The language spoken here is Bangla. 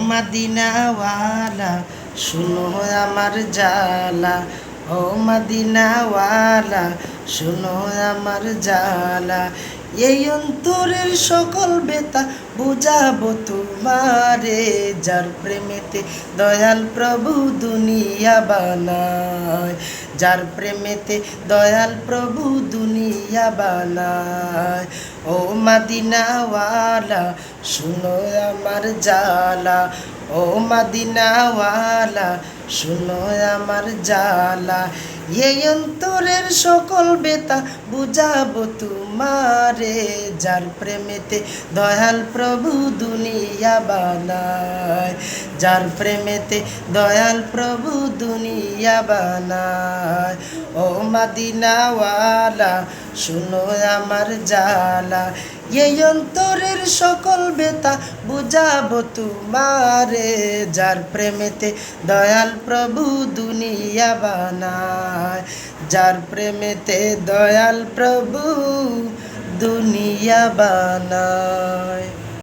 মদিনাওয়ালা শুনো আমার জালা, ও মদিনাওয়ালা শুনো আমার জালা। এই অন্তরের সকল বেতা বুঝাবো তোমারে, যার প্রেমেতে দয়াল প্রভু দুনিয়া বানায়, যার প্রেমেতে দয়াল প্রভু দুনিয়া বানায়। ও মদিনাওয়ালা শুনো আমার জালা, ও মদিনাওয়ালা শুনো আমার জালা। এই অন্তরের সকল বেতা বুঝাবো তোমারে, যার প্রেমেতে দয়াল প্রভু দুনিয়া বানায়, যার প্রেমেতে দয়াল প্রভু দুনিয়া বানায়। ও মদিনাওয়ালা শুনো আমার জালা। এই অন্তরের সকল বেতা বুঝাবো তোমারে, যার প্রেমেতে দয়াল প্রভু দুনিয়া বানায়, যার প্রেমেতে দয়াল প্রভু দুনিয়া বানায়।